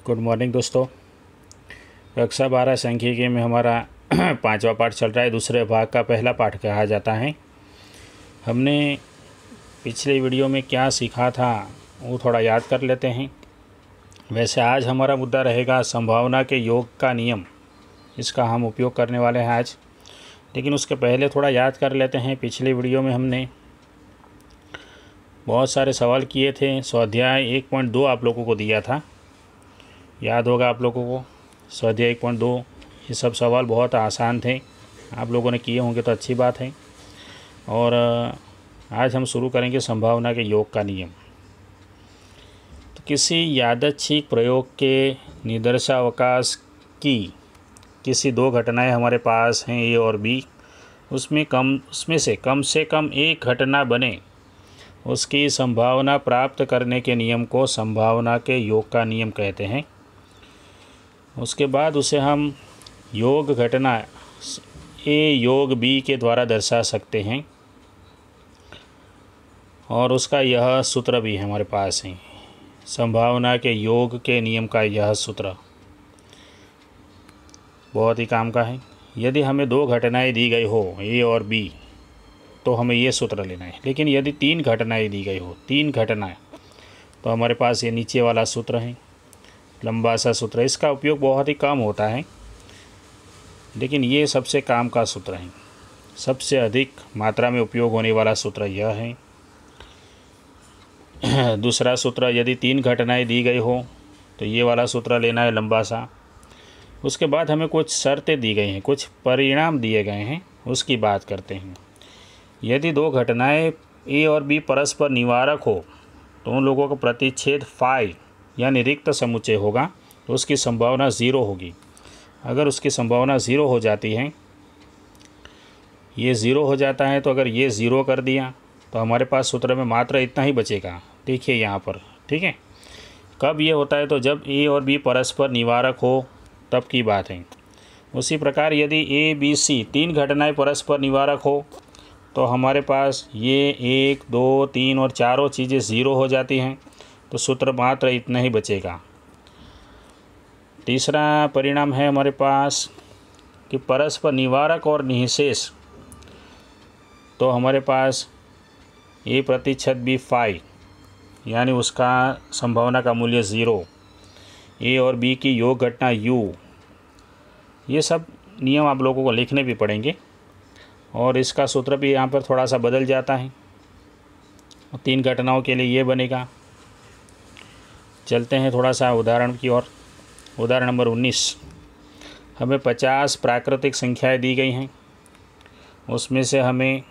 Good morning दोस्तों। कक्षा 12 सांख्यिकी में हमारा 5वां पाठ चल रहा है। दूसरे भाग का पहला पाठ कहा जाता है। हमने पिछले वीडियो में क्या सीखा था वो थोड़ा याद कर लेते हैं। वैसे आज हमारा मुद्दा रहेगा संभावना के योग का नियम। इसका हम उपयोग करने वाले हैं आज, लेकिन उसके पहले थोड़ा याद कर लेते हैं। पिछले वीडियो में हमने बहुत सारे सवाल किए थे। स्वाध्याय 1.2 आप लोगों को दिया था, याद होगा आप लोगों को। स्वाध्याय 1.2 ये सब सवाल बहुत आसान थे, आप लोगों ने किए होंगे तो अच्छी बात है। और आज हम शुरू करेंगे संभावना के योग का नियम। तो किसी यादृच्छिक प्रयोग के निदर्शावकाश की किसी दो घटनाएं हमारे पास हैं ए और बी। उसमें से कम एक घटना बने, उसकी संभावना प्राप्त करने के नियम को संभावना के योग का नियम कहते हैं। उसके बाद उसे हम योग घटना ए योग बी के द्वारा दर्शा सकते हैं, और उसका यह सूत्र भी हमारे पास है। संभावना के योग के नियम का यह सूत्र बहुत ही काम का है। यदि हमें दो घटनाएं दी गई हो ए और बी, तो हमें ये सूत्र लेना है। लेकिन यदि तीन घटनाएं दी गई हो, तीन घटनाएं, तो हमारे पास ये नीचे वाला सूत्र है, लंबा सा सूत्र। इसका उपयोग बहुत ही कम होता है, लेकिन ये सबसे काम का सूत्र है। सबसे अधिक मात्रा में उपयोग होने वाला सूत्र यह है। दूसरा सूत्र, यदि तीन घटनाएं दी गई हो तो ये वाला सूत्र लेना है, लंबा सा। उसके बाद हमें कुछ शर्तें दी गई हैं, कुछ परिणाम दिए गए हैं, उसकी बात करते हैं। यदि दो घटनाएं ए और बी परस्पर निवारक हो तो उन लोगों का प्रतिच्छेद फाई यानी रिक्त समुच्चय होगा, तो उसकी संभावना 0 होगी। अगर उसकी संभावना 0 हो जाती है, ये 0 हो जाता है, तो अगर ये 0 कर दिया तो हमारे पास सूत्र में मात्र इतना ही बचेगा। देखिए यहाँ पर, ठीक है। कब ये होता है? तो जब ए और बी परस्पर निवारक हो तब की बात है। उसी प्रकार यदि ए बी सी तीन घटनाएं परस्पर निवारक हो तो हमारे पास ये 1, 2, 3 और चारों चीज़ें 0 हो जाती हैं, तो सूत्र मात्र इतना ही बचेगा। तीसरा परिणाम है हमारे पास कि परस्पर निवारक और निःशेष, तो हमारे पास ए प्रतिशत बी फाई यानी उसका संभावना का मूल्य 0। ए और बी की योग घटना यू। ये सब नियम आप लोगों को लिखने भी पड़ेंगे, और इसका सूत्र भी यहाँ पर थोड़ा सा बदल जाता है। तीन घटनाओं के लिए ये बनेगा। चलते हैं थोड़ा सा उदाहरण की ओर। उदाहरण नंबर 19, हमें 50 प्राकृतिक संख्याएं दी गई हैं। उसमें से हमें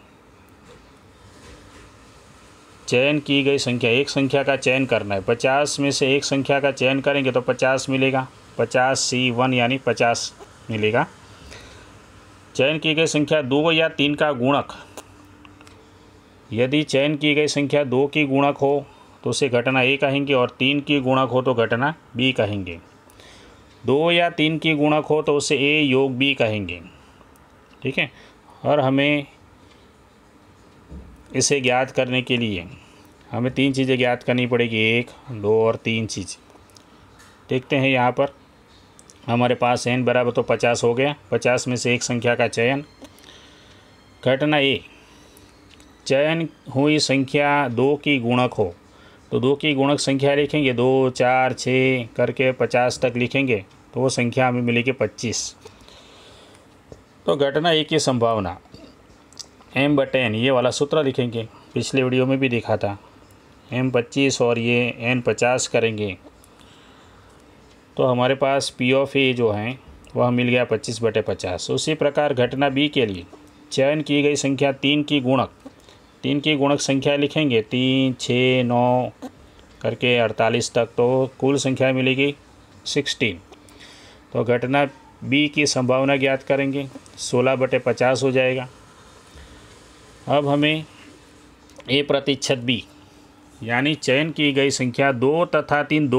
चयन की गई संख्या, एक संख्या का चयन करना है। 50 में से एक संख्या का चयन करेंगे तो 50 मिलेगा, 50C1 यानी 50 मिलेगा। चयन की गई संख्या 2 या 3 का गुणक, यदि चयन की गई संख्या 2 की गुणक हो तो उसे घटना ए कहेंगे, और 3 की गुणक हो तो घटना बी कहेंगे। 2 या 3 की गुणक हो तो उसे ए योग बी कहेंगे, ठीक है। और हमें इसे ज्ञात करने के लिए हमें 3 चीज़ें ज्ञात करनी पड़ेगी, 1, 2 और 3 चीज़। देखते हैं यहाँ पर हमारे पास n बराबर तो 50 हो गया। 50 में से एक संख्या का चयन। घटना ए, चयन हुई संख्या 2 की गुणक हो तो 2 की गुणक संख्या लिखेंगे, 2, 4, 6 करके 50 तक लिखेंगे, तो वो संख्या हमें मिलेगी 25। तो घटना ए की संभावना m/n ये वाला सूत्र लिखेंगे, पिछले वीडियो में भी देखा था। m 25 और ये n 50 करेंगे तो हमारे पास P ऑफ A जो है वह मिल गया 25/50। उसी प्रकार घटना B के लिए चयन की गई संख्या 3 की गुणक संख्या लिखेंगे, 3, 6, 9 करके 48 तक, तो कुल संख्या मिलेगी 16। तो घटना B की संभावना ज्ञात करेंगे, 16/50 हो जाएगा। अब हमें A प्रतिशत B यानी चयन की गई संख्या 2 तथा 3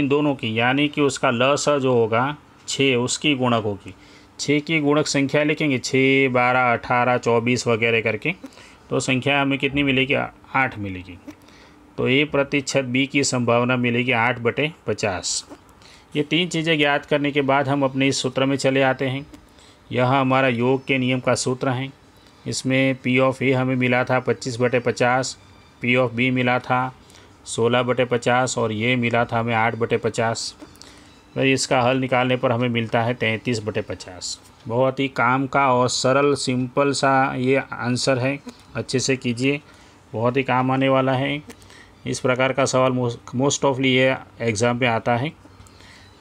दोनों की यानी कि उसका लस जो होगा 6 उसकी गुणक होगी। 6 की गुणक संख्या लिखेंगे, 6, 12, 18, 24 वगैरह करके, तो संख्या हमें कितनी मिलेगी? 8 मिलेगी। तो ए प्रतिशत बी की संभावना मिलेगी 8/50। ये तीन चीज़ें ज्ञात करने के बाद हम अपने इस सूत्र में चले आते हैं। यह हमारा योग के नियम का सूत्र है। इसमें पी ऑफ ए हमें मिला था 25/50, पी ऑफ बी मिला था 16/50 और ये मिला था हमें 8/50। तो इसका हल निकालने पर हमें मिलता है 33/50। बहुत ही काम का और सरल सिंपल सा ये आंसर है, अच्छे से कीजिए, बहुत ही काम आने वाला है। इस प्रकार का सवाल मोस्ट ऑफली ये एग्ज़ाम में आता है।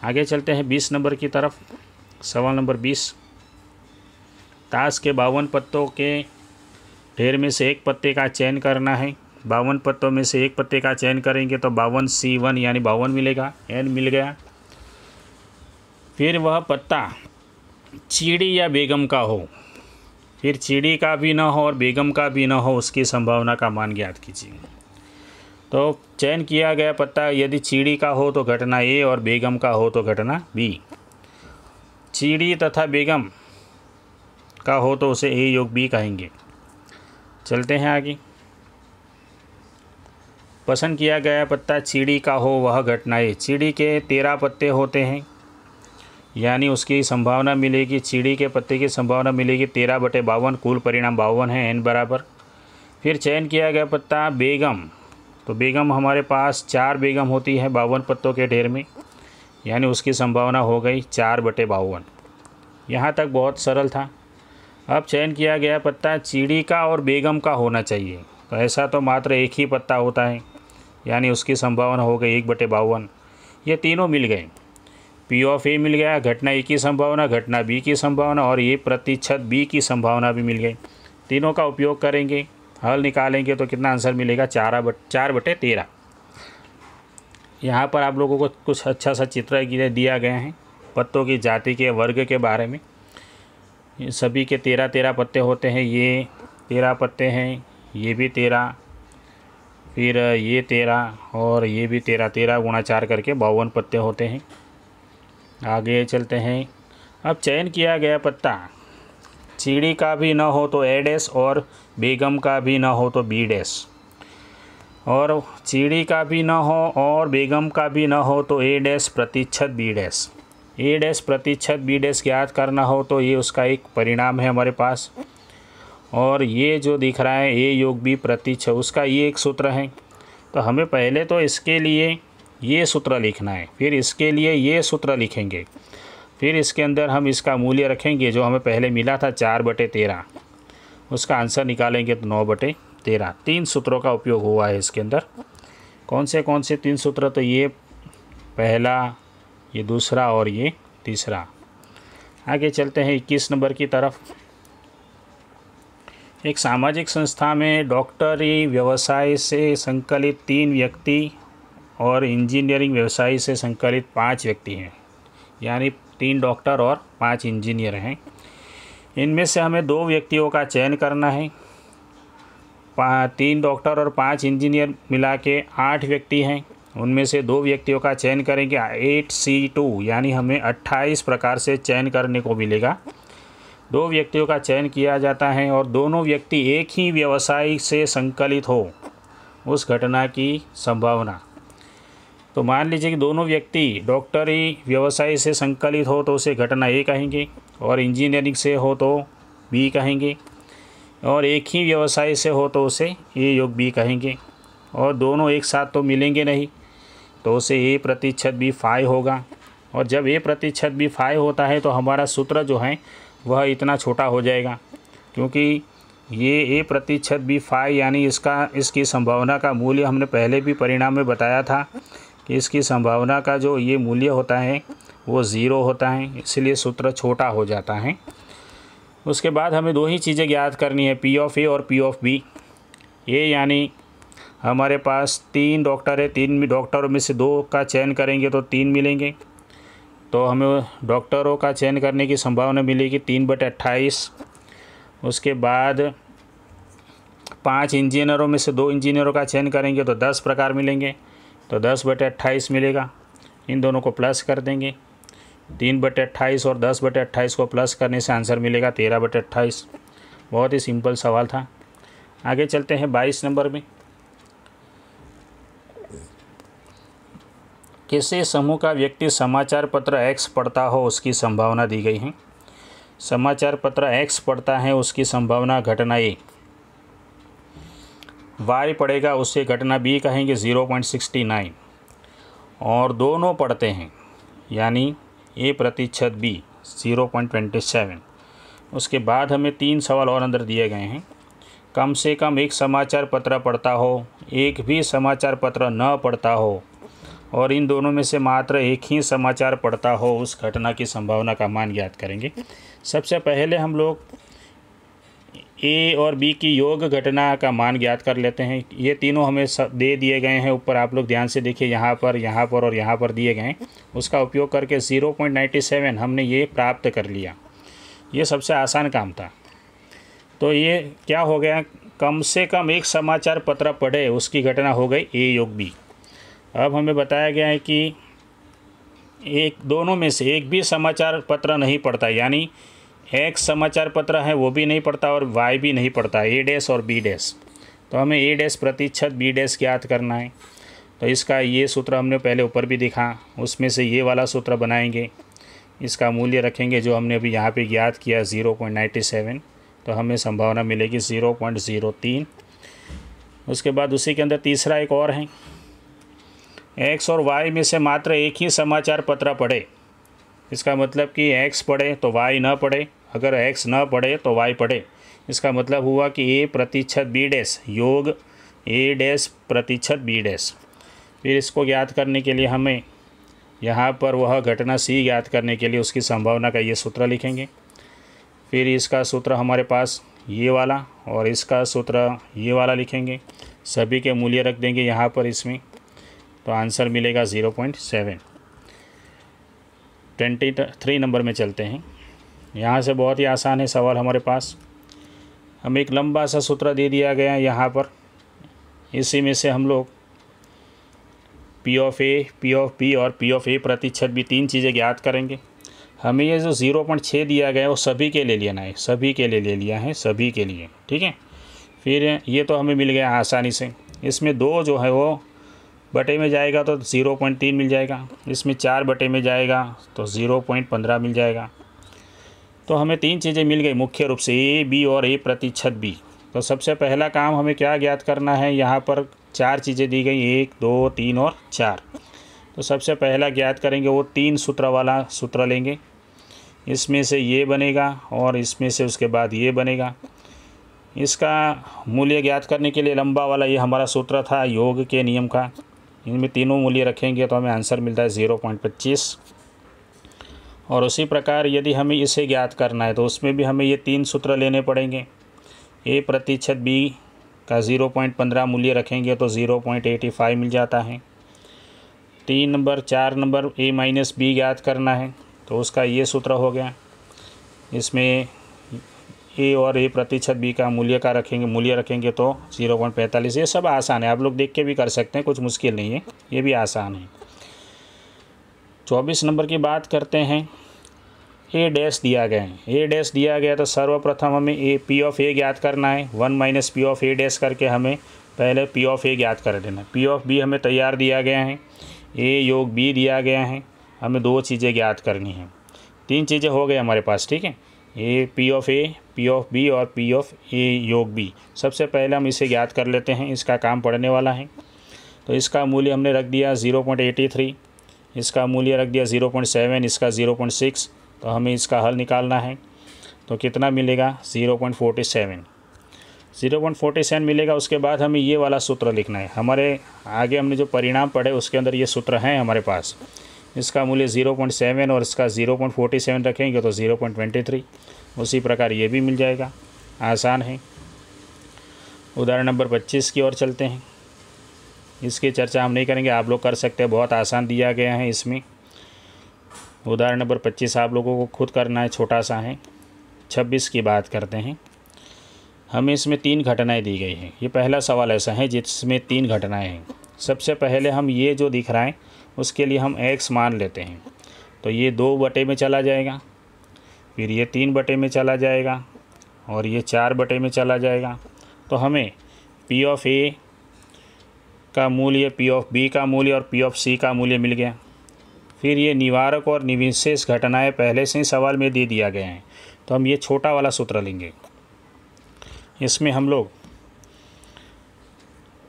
आगे चलते हैं 20 नंबर की तरफ। सवाल नंबर 20, ताश के 52 पत्तों के ढेर में से एक पत्ते का चयन करना है। 52 पत्तों में से एक पत्ते का चयन करेंगे तो 52C1 यानी 52 मिलेगा, n मिल गया। फिर वह पत्ता चीड़ी या बेगम का हो, फिर चीड़ी का भी ना हो और बेगम का भी ना हो, उसकी संभावना का मान ज्ञात कीजिए। तो चयन किया गया पत्ता यदि चीड़ी का हो तो घटना ए और बेगम का हो तो घटना बी। चीड़ी तथा बेगम का हो तो उसे ए योग बी कहेंगे। चलते हैं आगे। पसंद किया गया पत्ता चीड़ी का हो वह घटना ए। चीड़ी के 13 पत्ते होते हैं, यानी उसकी संभावना मिलेगी, चीड़ी के पत्ते की संभावना मिलेगी 13/52, कुल परिणाम 52 है, n बराबर। फिर चयन किया गया पत्ता बेगम, तो बेगम हमारे पास 4 बेगम होती है 52 पत्तों के ढेर में, यानी उसकी संभावना हो गई 4/52। यहाँ तक बहुत सरल था। अब चयन किया गया पत्ता चीड़ी का और बेगम का होना चाहिए, तो ऐसा तो मात्र एक ही पत्ता होता है, यानी उसकी संभावना हो गई 1/52। ये तीनों मिल गए, पी ऑफ ए मिल गया, घटना ए की संभावना, घटना बी की संभावना और ये प्रतिशत बी की संभावना भी मिल गई। तीनों का उपयोग करेंगे, हल निकालेंगे तो कितना आंसर मिलेगा 4/13। यहाँ पर आप लोगों को कुछ अच्छा सा चित्र दिया गया है पत्तों की जाति के वर्ग के बारे में। ये सभी के 13 पत्ते होते हैं, ये 13 पत्ते हैं, ये भी 13, फिर ये 13 और ये भी 13, 13 × 4 करके 52 पत्ते होते हैं। आगे चलते हैं। अब चयन किया गया पत्ता चीड़ी का भी न हो तो ए डैश और बेगम का भी न हो तो बी डैश, और चीड़ी का भी न हो और बेगम का भी न हो तो ए डैश प्रतिशत बी डैश। ए डैश प्रतिशत बी डैश ज्ञात करना हो तो ये उसका एक परिणाम है हमारे पास, और ये जो दिख रहा है ए योग बी प्रतिशत, उसका ये एक सूत्र है। तो हमें पहले तो इसके लिए ये सूत्र लिखना है, फिर इसके लिए ये सूत्र लिखेंगे, फिर इसके अंदर हम इसका मूल्य रखेंगे जो हमें पहले मिला था 4/13, उसका आंसर निकालेंगे तो 9/13। 3 सूत्रों का उपयोग हुआ है इसके अंदर। कौन से 3 सूत्र? तो ये पहला, ये दूसरा और ये तीसरा। आगे चलते हैं 21 नंबर की तरफ। एक सामाजिक संस्था में डॉक्टरी व्यवसाय से संकलित 3 व्यक्ति और इंजीनियरिंग व्यवसाय से संकलित 5 व्यक्ति हैं, यानी 3 डॉक्टर और 5 इंजीनियर हैं। इनमें से हमें 2 व्यक्तियों का चयन करना है। 3 डॉक्टर और 5 इंजीनियर मिला के 8 व्यक्ति हैं, उनमें से 2 व्यक्तियों का चयन करेंगे 8C2, यानी हमें 28 प्रकार से चयन करने को मिलेगा। 2 व्यक्तियों का चयन किया जाता है और दोनों व्यक्ति एक ही व्यवसाय से संकलित हो, उस घटना की संभावना। तो मान लीजिए कि दोनों व्यक्ति डॉक्टरी व्यवसाय से संकलित हो तो उसे घटना ए कहेंगे, और इंजीनियरिंग से हो तो बी कहेंगे, और एक ही व्यवसाय से हो तो उसे ए योग बी कहेंगे, और दोनों एक साथ तो मिलेंगे नहीं, तो उसे ए प्रतिशत बी 5 होगा। और जब ए प्रतिशत बी 5 होता है तो हमारा सूत्र जो है वह इतना छोटा हो जाएगा, क्योंकि ये ए प्रतिशत बी 5 यानी इसकी संभावना का मूल्य हमने पहले भी परिणाम में बताया था कि इसकी संभावना का जो ये मूल्य होता है वो 0 होता है, इसलिए सूत्र छोटा हो जाता है। उसके बाद हमें 2 ही चीज़ें ज्ञात करनी है, पी ऑफ ए और पी ऑफ बी। ए यानी हमारे पास 3 डॉक्टर है, 3 डॉक्टरों में से 2 का चयन करेंगे तो 3 मिलेंगे, तो हमें डॉक्टरों का चयन करने की संभावना मिलेगी 3/28। उसके बाद 5 इंजीनियरों में से 2 इंजीनियरों का चयन करेंगे तो 10 प्रकार मिलेंगे, तो 10/28 मिलेगा। इन दोनों को प्लस कर देंगे, 3/28 और 10/28 को प्लस करने से आंसर मिलेगा 13/28। बहुत ही सिंपल सवाल था। आगे चलते हैं 22 नंबर में। किसी समूह का व्यक्ति समाचार पत्र X पढ़ता हो उसकी संभावना दी गई है। समाचार पत्र X पढ़ता है उसकी संभावना घटना A, Y पढ़ेगा उससे घटना B कहेंगे 0.69, और दोनों पढ़ते हैं यानी A% B 0.27। उसके बाद हमें 3 सवाल और अंदर दिए गए हैं। कम से कम एक समाचार पत्र पढ़ता हो, एक भी समाचार पत्र न पढ़ता हो, और इन दोनों में से मात्र एक ही समाचार पढ़ता हो, उस घटना की संभावना का मान ज्ञात करेंगे। सबसे पहले हम लोग ए और बी की योग घटना का मान ज्ञात कर लेते हैं। ये तीनों हमें दे दिए गए हैं ऊपर, आप लोग ध्यान से देखिए, यहाँ पर और यहाँ पर दिए गए हैं। उसका उपयोग करके 0.97 हमने ये प्राप्त कर लिया। ये सबसे आसान काम था। तो ये क्या हो गया, कम से कम एक समाचार पत्र पढ़े उसकी घटना हो गई ए योग बी। अब हमें बताया गया है कि दोनों में से एक भी समाचार पत्र नहीं पढ़ता, यानी एक समाचार पत्र है वो भी नहीं पढ़ता और वाई भी नहीं पढ़ता, A- और B-। तो हमें A% B- ज्ञात करना है। तो इसका ये सूत्र हमने पहले ऊपर भी देखा, उसमें से ये वाला सूत्र बनाएंगे, इसका मूल्य रखेंगे जो हमने अभी यहाँ पे ज्ञात किया 0.97, तो हमें संभावना मिलेगी 0.03। उसके बाद उसी के अंदर तीसरा एक और है, X और Y में से मात्र एक ही समाचार पत्र पढ़े। इसका मतलब कि X पढ़े तो Y न पढ़े, अगर X न पढ़े तो Y पढ़े। इसका मतलब हुआ कि A% B- योग A' B'। फिर इसको ज्ञात करने के लिए हमें यहाँ पर वह घटना C ज्ञात करने के लिए उसकी संभावना का ये सूत्र लिखेंगे। फिर इसका सूत्र हमारे पास ये वाला और इसका सूत्र ये वाला लिखेंगे, सभी के मूल्य रख देंगे यहाँ पर इसमें, तो आंसर मिलेगा 0.7। 23 नंबर में चलते हैं। यहाँ से बहुत ही आसान है सवाल हमारे पास। हमें एक लंबा सा सूत्र दे दिया गया है यहाँ पर, इसी में से हम लोग P of A, P of B और P ऑफ A% B 3 चीज़ें ज्ञात करेंगे। हमें ये जो 0.6 दिया गया है वो सभी के लिए लेना है, सभी के लिए ले लिया है, सभी के लिए, ठीक है। फिर ये तो हमें मिल गया आसानी से। इसमें 2 जो है वो बटे में जाएगा तो 0.3 मिल जाएगा, इसमें 4 बटे में जाएगा तो 0.15 मिल जाएगा। तो हमें 3 चीज़ें मिल गई मुख्य रूप से, A, B और A% B। तो सबसे पहला काम हमें क्या ज्ञात करना है, यहाँ पर 4 चीज़ें दी गई, 1, 2, 3 और 4। तो सबसे पहला ज्ञात करेंगे वो 3 सूत्र वाला सूत्र लेंगे, इसमें से ये बनेगा और इसमें से उसके बाद ये बनेगा। इसका मूल्य ज्ञात करने के लिए लंबा वाला ये हमारा सूत्र था योग के नियम का, इनमें तीनों मूल्य रखेंगे तो हमें आंसर मिलता है 0.25। और उसी प्रकार यदि हमें इसे ज्ञात करना है तो उसमें भी हमें ये 3 सूत्र लेने पड़ेंगे। A% B का 0.15 मूल्य रखेंगे तो 0.85 मिल जाता है। 3 नंबर 4 नंबर A- B ज्ञात करना है तो उसका ये सूत्र हो गया, इसमें A और A% B का मूल्य रखेंगे तो 0.45। ये सब आसान है, आप लोग देख के भी कर सकते हैं, कुछ मुश्किल नहीं है, ये भी आसान है। 24 नंबर की बात करते हैं। A- दिया गया है, A- दिया गया तो सर्वप्रथम हमें P ऑफ A ज्ञात करना है। 1 - P ऑफ A- करके हमें पहले P ऑफ A ज्ञात कर देना। P ऑफ B हमें तैयार दिया गया है, A योग B दिया गया है, हमें 2 चीज़ें ज्ञात करनी हैं। 3 चीज़ें हो गई हमारे पास, ठीक है। P of A, P of B और P ऑफ A योग B। सबसे पहले हम इसे ज्ञात कर लेते हैं, इसका काम पढ़ने वाला है। तो इसका मूल्य हमने रख दिया 0.83, इसका मूल्य रख दिया 0.7, इसका 0.6। तो हमें इसका हल निकालना है तो कितना मिलेगा 0.47। 0.47 मिलेगा। उसके बाद हमें ये वाला सूत्र लिखना है। हमारे आगे हमने जो परिणाम पढ़े उसके अंदर ये सूत्र हैं हमारे पास। इसका मूल्य 0.7 और इसका 0.47 रखेंगे तो 0.23। उसी प्रकार ये भी मिल जाएगा, आसान है। उदाहरण नंबर 25 की ओर चलते हैं। इसकी चर्चा हम नहीं करेंगे, आप लोग कर सकते हैं, बहुत आसान दिया गया है इसमें। उदाहरण नंबर 25 आप लोगों को खुद करना है, छोटा सा है। 26 की बात करते हैं। हमें इसमें 3 घटनाएं दी गई हैं। ये पहला सवाल ऐसा है जिसमें 3 घटनाएं हैं। सबसे पहले हम ये जो दिख रहा है उसके लिए हम x मान लेते हैं, तो ये 2 बटे में चला जाएगा, फिर ये 3 बटे में चला जाएगा और ये 4 बटे में चला जाएगा। तो हमें P ऑफ A का मूल्य, पी ऑफ बी का मूल्य और पी ऑफ सी का मूल्य मिल गया। फिर ये निवारक और निर्विशेष घटनाएं पहले से ही सवाल में दे दिया गया है, तो हम ये छोटा वाला सूत्र लेंगे। इसमें हम लोग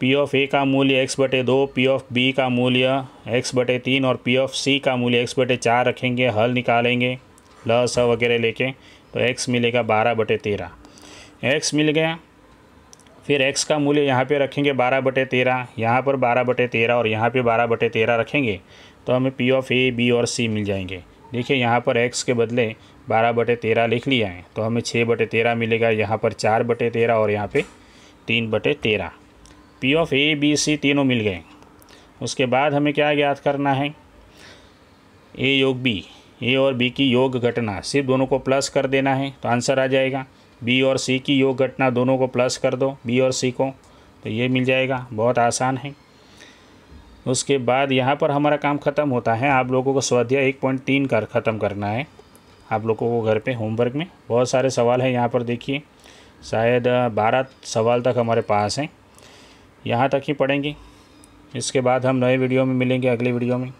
पी ऑफ ए का मूल्य x/2, पी ऑफ बी का मूल्य x/3 और पी ऑफ सी का मूल्य x/4 रखेंगे। हल निकालेंगे ल स वगैरह लेके, तो x मिलेगा 12/13। x मिल गया। फिर x का मूल्य यहाँ पे रखेंगे 12/13, यहाँ पर 12/13 और यहाँ पे 12/13 रखेंगे, तो हमें पी ऑफ ए, बी और सी मिल जाएंगे। देखिए यहाँ पर x के बदले 12/13 लिख लिया है, तो हमें 6/13 मिलेगा। यहाँ पर 4/13 और यहाँ पे 3/13। पी ऑफ ए, बी, सी तीनों मिल गए। उसके बाद हमें क्या ज्ञात करना है, ए योग बी, ए और बी की योग घटना, सिर्फ दोनों को प्लस कर देना है तो आंसर आ जाएगा। बी और सी की योग घटना, दोनों को प्लस कर दो, बी और सी को, तो ये मिल जाएगा। बहुत आसान है। उसके बाद यहाँ पर हमारा काम ख़त्म होता है। आप लोगों को स्वाध्याय 1.3 कर ख़त्म करना है। आप लोगों को घर पे होमवर्क में बहुत सारे सवाल हैं। यहाँ पर देखिए शायद 12 सवाल तक हमारे पास हैं। यहाँ तक ही पढ़ेंगे। इसके बाद हम नए वीडियो में मिलेंगे, अगले वीडियो में।